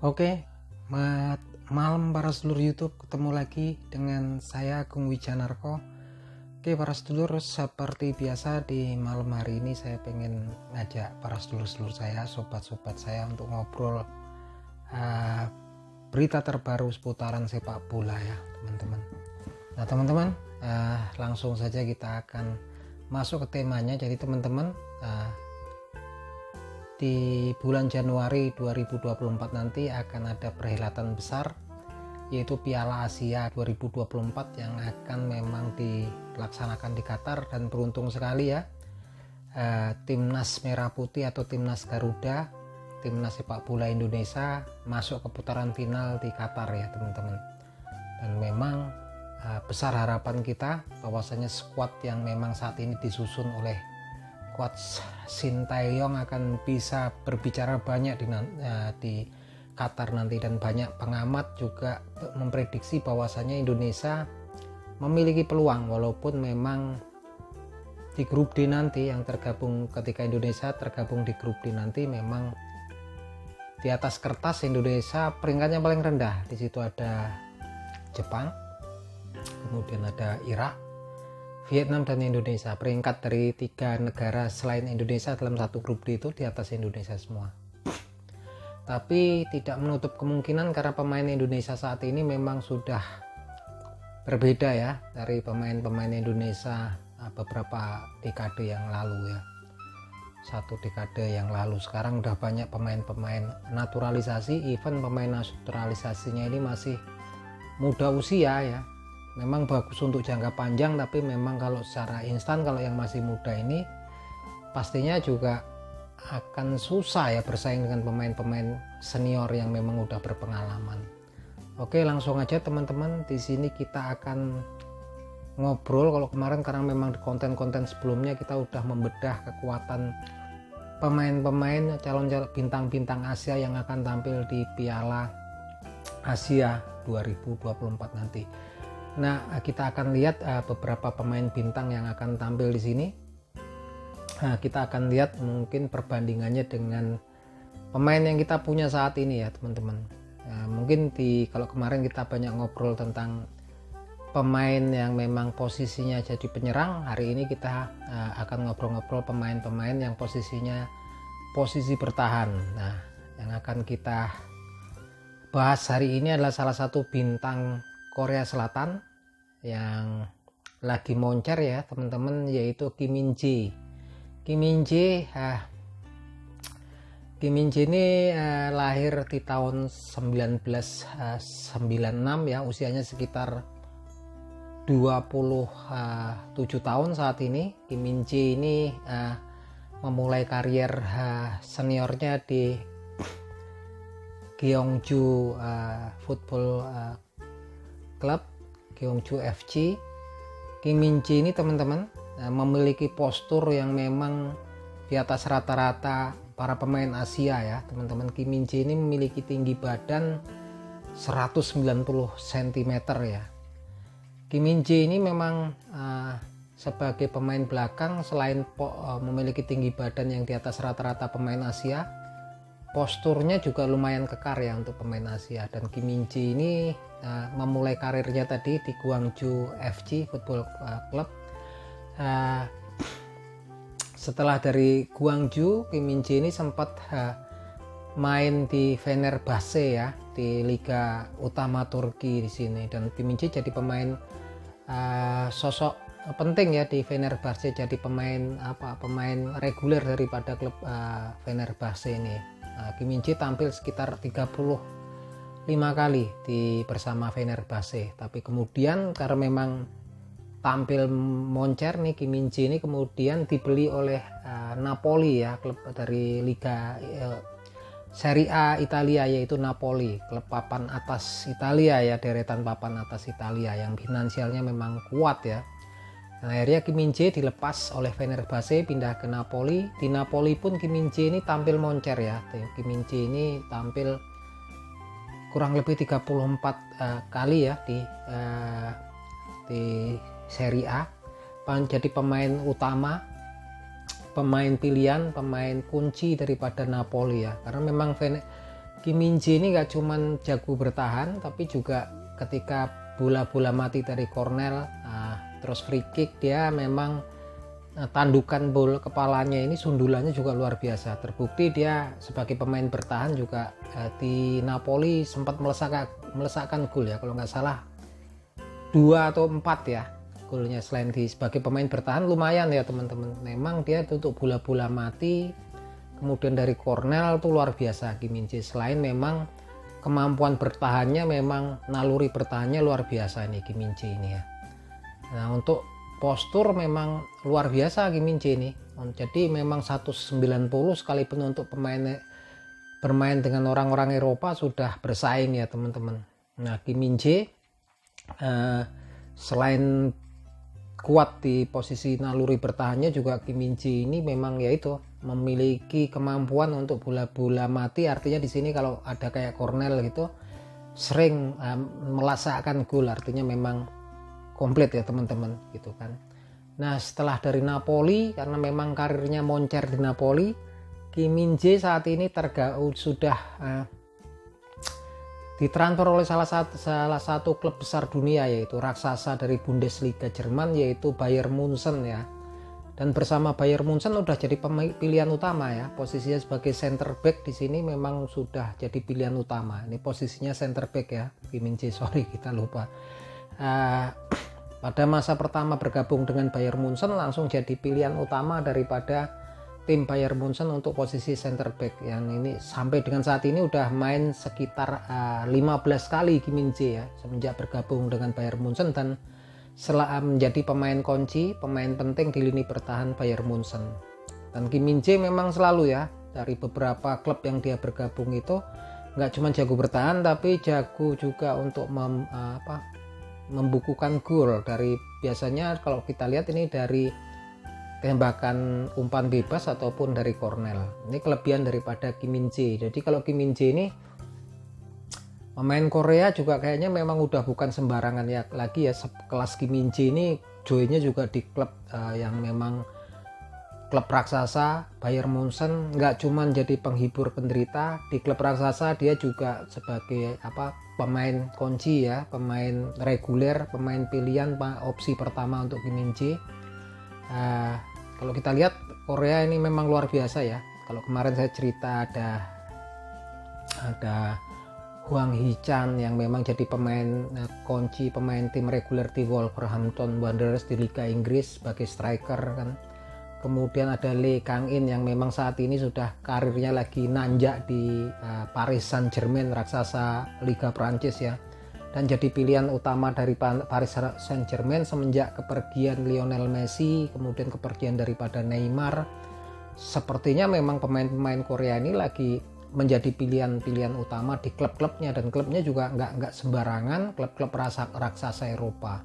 Oke, malam para sedulur YouTube, ketemu lagi dengan saya Agung Wijanarko. Oke para sedulur, seperti biasa di malam hari ini saya pengen ngajak para sedulur-sedulur saya, sobat-sobat saya untuk ngobrol berita terbaru seputaran sepak bola ya teman-teman. Nah teman-teman, langsung saja kita akan masuk ke temanya. Jadi teman-teman, di bulan Januari 2024 nanti akan ada perhelatan besar, yaitu Piala Asia 2024 yang akan memang dilaksanakan di Qatar. Dan beruntung sekali ya, timnas Merah Putih atau timnas Garuda, timnas sepak bola Indonesia masuk ke putaran final di Qatar ya teman-teman. Dan memang besar harapan kita bahwasanya skuad yang memang saat ini disusun oleh Coach Sintayong akan bisa berbicara banyak di Qatar nanti. Dan banyak pengamat juga memprediksi bahwasanya Indonesia memiliki peluang, walaupun memang di grup D nanti yang tergabung, ketika Indonesia tergabung di grup D nanti, memang di atas kertas Indonesia peringkatnya paling rendah. Di situ ada Jepang, kemudian ada Irak, Vietnam dan Indonesia. Peringkat dari 3 negara selain Indonesia dalam satu grup D itu di atas Indonesia semua. Tapi tidak menutup kemungkinan karena pemain Indonesia saat ini memang sudah berbeda ya dari pemain-pemain Indonesia beberapa dekade yang lalu ya. 1 dekade yang lalu. Sekarang udah banyak pemain-pemain naturalisasi, even pemain naturalisasinya ini masih muda usia ya. Memang bagus untuk jangka panjang, tapi memang kalau secara instan, kalau yang masih muda ini pastinya juga akan susah ya bersaing dengan pemain-pemain senior yang memang udah berpengalaman. Oke, langsung aja teman-teman, di sini kita akan ngobrol. Kalau kemarin karena memang di konten-konten sebelumnya kita udah membedah kekuatan pemain-pemain calon bintang-bintang Asia yang akan tampil di Piala Asia 2024 nanti. Nah, kita akan lihat beberapa pemain bintang yang akan tampil di sini. Nah, kita akan lihat mungkin perbandingannya dengan pemain yang kita punya saat ini ya teman-teman. Mungkin kalau kemarin kita banyak ngobrol tentang pemain yang memang posisinya jadi penyerang, hari ini kita akan ngobrol-ngobrol pemain-pemain yang posisinya posisi bertahan. Nah, yang akan kita bahas hari ini adalah salah satu bintang Korea Selatan yang lagi moncer ya teman-teman, yaitu Kim Min-jae. Kim Min-jae ini lahir di tahun 1996 ya, usianya sekitar 27 tahun saat ini. Kim Min-jae ini memulai karier seniornya di Gyeongju Football Club, Gyeongju FC. Kim Min-jae ini teman-teman memiliki postur yang memang di atas rata-rata para pemain Asia ya teman-teman. Kim Min-jae ini memiliki tinggi badan 190 cm ya. Kim Min-jae ini memang sebagai pemain belakang, selain memiliki tinggi badan yang di atas rata-rata pemain Asia, posturnya juga lumayan kekar ya untuk pemain Asia. Dan Kim Min-jae ini memulai karirnya tadi di Gwangju FC Football Club. Setelah dari Gwangju, Kim Min-jae ini sempat main di Fenerbahce ya, di Liga Utama Turki di sini. Dan Kim Min-jae jadi pemain sosok penting ya di Fenerbahce, jadi pemain reguler daripada klub Fenerbahce ini. Kim Min-jae tampil sekitar 35 kali bersama Fenerbahce, tapi kemudian karena memang tampil moncer nih, Kim Min-jae ini kemudian dibeli oleh Napoli ya, klub dari Liga Serie A Italia, yaitu Napoli, klub papan atas Italia ya, deretan papan atas Italia yang finansialnya memang kuat ya. Nah, akhirnya Kim Min-jae dilepas oleh Fenerbahce, pindah ke Napoli. Di Napoli pun Kim Min-jae ini tampil moncer ya. Kim Min-jae ini tampil kurang lebih 34 kali ya di Serie A. Jadi pemain utama, pemain pilihan, pemain kunci daripada Napoli ya. Karena memang Kim Min-jae ini gak cuman jago bertahan, tapi juga ketika bola-bola mati dari corner, terus free kick, dia memang tandukan bola kepalanya ini, sundulannya juga luar biasa. Terbukti dia sebagai pemain bertahan juga di Napoli sempat melesakkan gol ya, kalau nggak salah 2 atau 4 ya golnya. Selain sebagai pemain bertahan lumayan ya teman-teman, memang dia untuk bola-bola mati kemudian dari corner tuh luar biasa Kim Min-jae. Selain memang kemampuan bertahannya, memang naluri bertahannya luar biasa nih Kim Min-jae ini ya. Nah untuk postur memang luar biasa Kim Min-jae ini. Jadi memang 190 sekalipun untuk bermain dengan orang-orang Eropa sudah bersaing ya teman-teman. Nah Kim Min-jae selain kuat di posisi naluri bertahannya juga, Kim Min-jae ini memang yaitu memiliki kemampuan untuk bola-bola mati. Artinya di sini kalau ada kayak Cornell gitu sering melesakkan gol, artinya memang komplit ya teman-teman gitu kan. Nah setelah dari Napoli, karena memang karirnya moncer di Napoli, Kim Min-jae saat ini sudah ditransfer oleh salah satu klub besar dunia, yaitu raksasa dari Bundesliga Jerman, yaitu Bayern Munchen ya. Dan bersama Bayern Munchen udah jadi pilihan utama ya. Posisinya sebagai center back di sini memang sudah jadi pilihan utama. Ini posisinya center back ya, Kim Min-jae, sorry kita lupa. Pada masa pertama bergabung dengan Bayern Munchen langsung jadi pilihan utama daripada tim Bayern Munchen untuk posisi center back. Yang ini sampai dengan saat ini udah main sekitar 15 kali Kim Min-jae ya semenjak bergabung dengan Bayern Munchen, dan menjadi pemain kunci, pemain penting di lini bertahan Bayern Munchen. Dan Kim Min-jae memang selalu ya, dari beberapa klub yang dia bergabung itu nggak cuma jago bertahan, tapi jago juga untuk membukukan gol. Dari biasanya kalau kita lihat ini dari tembakan umpan bebas ataupun dari corner. Ini kelebihan daripada Kim Min-jae. Jadi kalau Kim Min-jae ini pemain Korea juga kayaknya memang udah bukan sembarangan ya lagi ya. Kelas Kim Min-jae ini joinnya juga di klub yang memang klub raksasa Bayern Munchen. Nggak cuman jadi penghibur penderita di klub raksasa, dia juga sebagai pemain kunci ya, pemain reguler, pemain pilihan, opsi pertama untuk Kim Min-jae. Kalau kita lihat Korea ini memang luar biasa ya. Kalau kemarin saya cerita ada Hwang Hee-chan yang memang jadi pemain kunci, pemain tim reguler di Wolverhampton Wanderers di Liga Inggris sebagai striker kan. Kemudian ada Lee Kang-in yang memang saat ini sudah karirnya lagi nanjak di Paris Saint-Germain, raksasa Liga Prancis ya. Dan jadi pilihan utama dari Paris Saint-Germain semenjak kepergian Lionel Messi, kemudian kepergian daripada Neymar. Sepertinya memang pemain-pemain Korea ini lagi menjadi pilihan-pilihan utama di klub-klubnya, dan klubnya juga nggak sembarangan, klub-klub raksasa Eropa.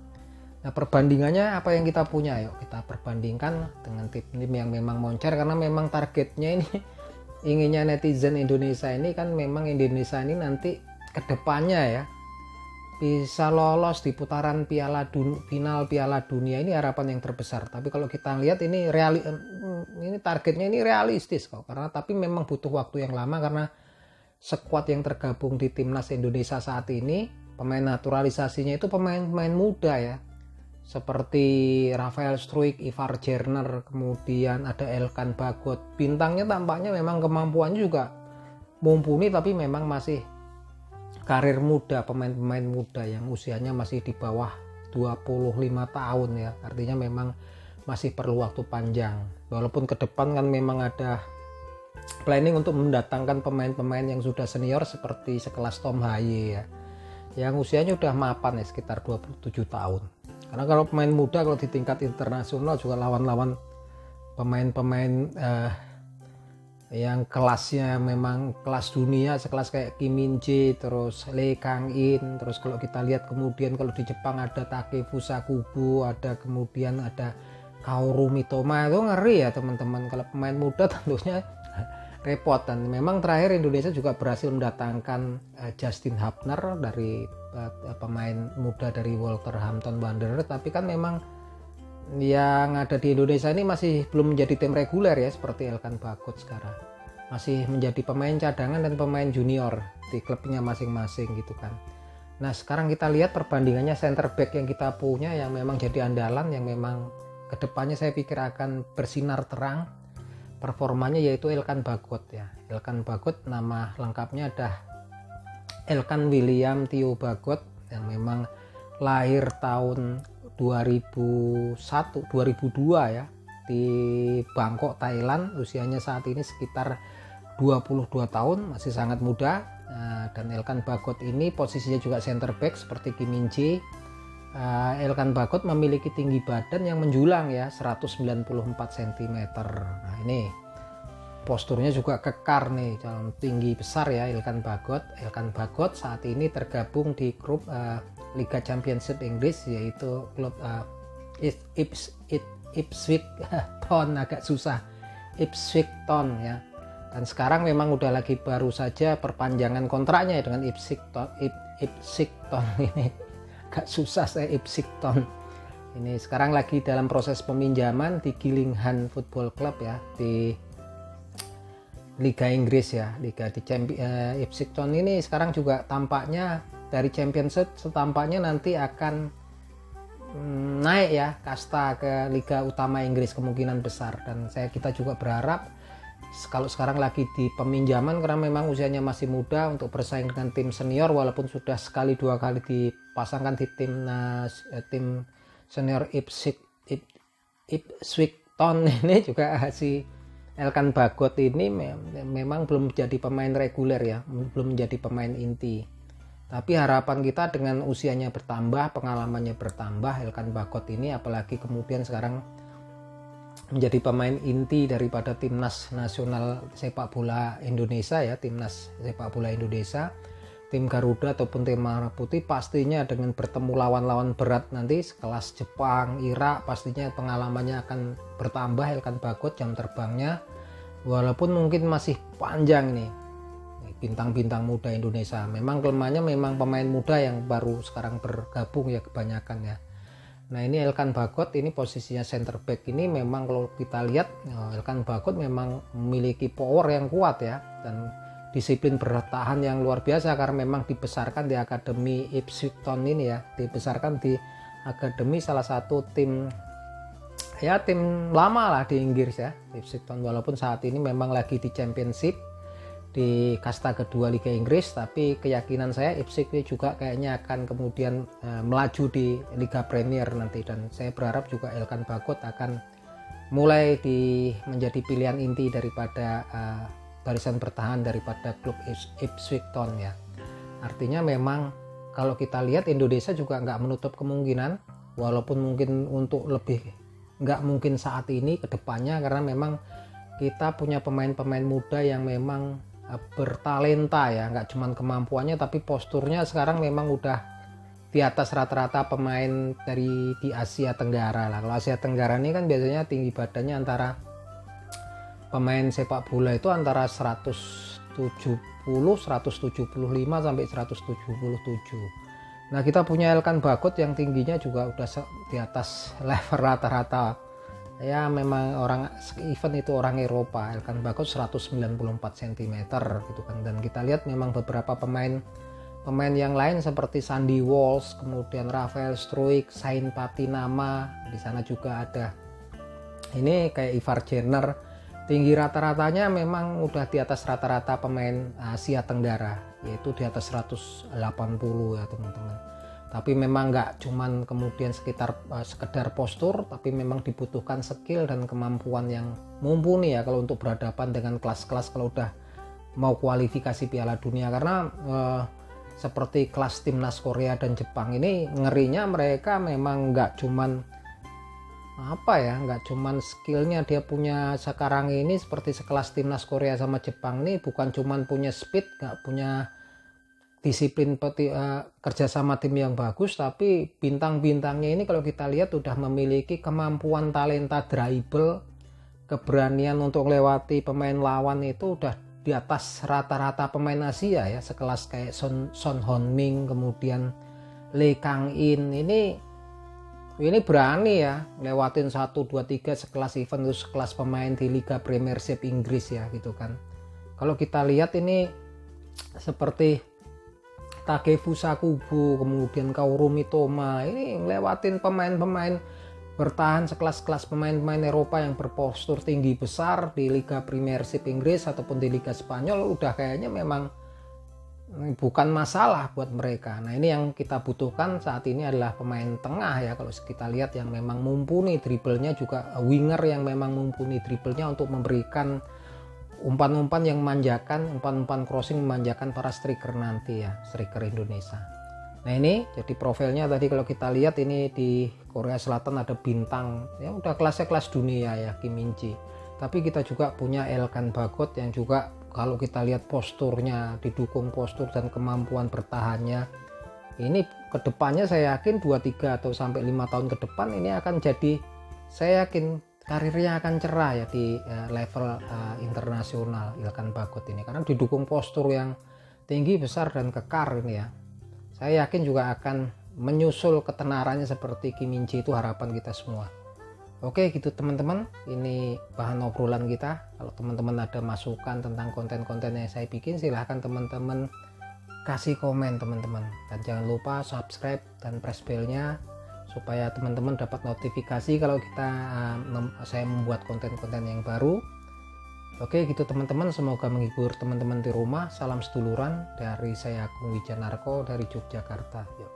Nah perbandingannya apa yang kita punya, yuk kita perbandingkan dengan tim-tim yang memang moncer, karena memang targetnya ini inginnya netizen Indonesia ini kan, memang Indonesia ini nanti kedepannya ya bisa lolos di putaran final Piala Dunia, ini harapan yang terbesar. Tapi kalau kita lihat ini ini targetnya ini realistis kok, karena tapi memang butuh waktu yang lama, karena skuad yang tergabung di timnas Indonesia saat ini pemain naturalisasinya itu pemain-pemain muda ya, seperti Rafael Struijk, Ivar Jerner, kemudian ada Elkan Bagot. Bintangnya tampaknya memang kemampuannya juga mumpuni, tapi memang masih karir muda, pemain-pemain muda yang usianya masih di bawah 25 tahun ya. Artinya memang masih perlu waktu panjang. Walaupun ke depan kan memang ada planning untuk mendatangkan pemain-pemain yang sudah senior seperti sekelas Tom Haye ya, yang usianya udah mapan ya, sekitar 27 tahun. Karena kalau pemain muda kalau di tingkat internasional juga lawan-lawan pemain-pemain yang kelasnya memang kelas dunia, sekelas kayak Kim Min-jae, terus Lee Kang-in, terus kalau kita lihat kemudian kalau di Jepang ada Takefusa Kubo, ada kemudian ada Kaoru Mitoma, itu ngeri ya teman-teman. Kalau pemain muda tentunya repot. Dan memang terakhir Indonesia juga berhasil mendatangkan Justin Hubner dari pemain muda dari Wolverhampton Wanderers, tapi kan memang yang ada di Indonesia ini masih belum menjadi tim reguler ya, seperti Elkan Bagot sekarang. masih menjadi pemain cadangan dan pemain junior di klubnya masing-masing gitu kan. Nah sekarang kita lihat perbandingannya center back yang kita punya yang memang jadi andalan, yang memang kedepannya saya pikir akan bersinar terang performanya, yaitu Elkan Bagot ya. Elkan Bagot nama lengkapnya ada Elkan William Theo Bagot, yang memang lahir tahun 2002 ya di Bangkok, Thailand. Usianya saat ini sekitar 22 tahun, masih sangat muda. Dan Elkan Bagot ini posisinya juga center back seperti Kim Min Jae. Elkan Bagot memiliki tinggi badan yang menjulang ya, 194 cm. Nah ini posturnya juga kekar nih, tinggi besar ya Elkan Bagot. Elkan Bagot saat ini tergabung di grup Liga Championship Inggris, yaitu klub Ipswich Town, agak susah, Ipswich Town ya. Dan sekarang memang udah lagi baru saja perpanjangan kontraknya dengan Ipswich Town ini. Agak susah saya, Ipswich Town. Ini sekarang lagi dalam proses peminjaman di Gillingham Football Club ya, di Liga Inggris ya, Liga di Ipswich Town ini sekarang juga tampaknya dari Championship setampaknya nanti akan naik ya kasta ke Liga Utama Inggris kemungkinan besar. Dan kita juga berharap kalau sekarang lagi di peminjaman karena memang usianya masih muda untuk bersaing dengan tim senior, walaupun sudah sekali dua kali dipasangkan di tim senior Ipswich Town ini juga si Elkan Bagot ini memang belum jadi pemain reguler ya, belum menjadi pemain inti. Tapi harapan kita dengan usianya bertambah, pengalamannya bertambah, Elkan Bagot ini apalagi kemudian sekarang menjadi pemain inti daripada timnas nasional sepak bola Indonesia ya, timnas sepak bola Indonesia, tim Garuda ataupun tim Merah Putih, pastinya dengan bertemu lawan-lawan berat nanti sekelas Jepang, Irak, pastinya pengalamannya akan bertambah Elkan Bagot, jam terbangnya walaupun mungkin masih panjang nih. Bintang-bintang muda Indonesia memang kelemahannya memang pemain muda yang baru sekarang bergabung ya kebanyakan ya. Nah ini Elkan Bagot ini posisinya center back ini memang kalau kita lihat Elkan Bagot memang memiliki power yang kuat ya, dan disiplin bertahan yang luar biasa karena memang dibesarkan di akademi Ipswich Town ini ya, dibesarkan di akademi salah satu tim lama lah di Inggris ya, Ipswich Town, walaupun saat ini memang lagi di Championship di kasta kedua Liga Inggris, tapi keyakinan saya Ipswich juga kayaknya akan kemudian melaju di Liga Premier nanti, dan saya berharap juga Elkan Bagot akan mulai menjadi pilihan inti daripada barisan bertahan daripada klub Ipswich Town ya. Artinya memang kalau kita lihat Indonesia juga nggak menutup kemungkinan, walaupun mungkin untuk lebih nggak mungkin saat ini, kedepannya, karena memang kita punya pemain-pemain muda yang memang bertalenta ya, nggak cuman kemampuannya tapi posturnya sekarang memang udah di atas rata-rata pemain di Asia Tenggara lah. Kalau Asia Tenggara ini kan biasanya tinggi badannya antara pemain sepak bola itu antara 175 sampai 177. Nah kita punya Elkan Bagot yang tingginya juga udah di atas level rata-rata ya, memang orang event itu orang Eropa. Elkan Bagot 194 cm gitu kan. Dan kita lihat memang beberapa pemain yang lain seperti Sandy Walsh, kemudian Rafael Struijk, Sain Patinama, di sana juga ada ini kayak Ivar Jenner, tinggi rata-ratanya memang udah di atas rata-rata pemain Asia Tenggara, yaitu di atas 180 ya teman-teman. Tapi memang nggak cuman kemudian sekedar postur, tapi memang dibutuhkan skill dan kemampuan yang mumpuni ya kalau untuk berhadapan dengan kelas-kelas kalau udah mau kualifikasi Piala Dunia. Karena seperti kelas timnas Korea dan Jepang ini ngerinya mereka memang nggak cuman nggak cuman skillnya dia punya sekarang ini seperti sekelas timnas Korea sama Jepang ini, bukan cuman punya speed, nggak punya disiplin kerjasama tim yang bagus, tapi bintang-bintangnya ini kalau kita lihat udah memiliki kemampuan talenta dribble, keberanian untuk melewati pemain lawan itu udah di atas rata-rata pemain Asia ya, sekelas kayak Son Heung-min, kemudian Lee Kang-in ini berani ya lewatin 1, 2, 3 sekelas event itu, sekelas pemain di Liga Premiership Inggris ya gitu kan. Kalau kita lihat ini seperti Takefusa Kubo, kemudian Kaoru Mitoma, ini ngelewatin pemain-pemain bertahan sekelas-kelas pemain-pemain Eropa yang berpostur tinggi besar di Liga Premiership Inggris ataupun di Liga Spanyol, udah kayaknya memang bukan masalah buat mereka. Nah ini yang kita butuhkan saat ini adalah pemain tengah ya, kalau kita lihat yang memang mumpuni dribblenya, juga winger yang memang mumpuni dribblenya untuk memberikan umpan-umpan yang memanjakan, umpan-umpan crossing memanjakan para striker nanti ya, striker Indonesia. Nah ini jadi profilnya tadi kalau kita lihat ini di Korea Selatan ada bintang ya, udah kelasnya kelas dunia ya, Kim Min Ji. Tapi kita juga punya Elkan Bagot yang juga kalau kita lihat posturnya, didukung postur dan kemampuan bertahannya, ini kedepannya saya yakin 2-3 atau sampai 5 tahun ke depan ini akan jadi, saya yakin karirnya akan cerah ya di level internasional Elkan Bagot ini, karena didukung postur yang tinggi, besar dan kekar ini ya. Saya yakin juga akan menyusul ketenarannya seperti Kim Min Ji, itu harapan kita semua. Oke gitu teman-teman, ini bahan obrolan kita. Kalau teman-teman ada masukan tentang konten-konten yang saya bikin, silahkan teman-teman kasih komen teman-teman. Dan jangan lupa subscribe dan press bellnya supaya teman-teman dapat notifikasi kalau saya membuat konten-konten yang baru. Oke gitu teman-teman, semoga menghibur teman-teman di rumah. Salam seduluran dari saya, Agung Wijanarko dari Yogyakarta. Yuk.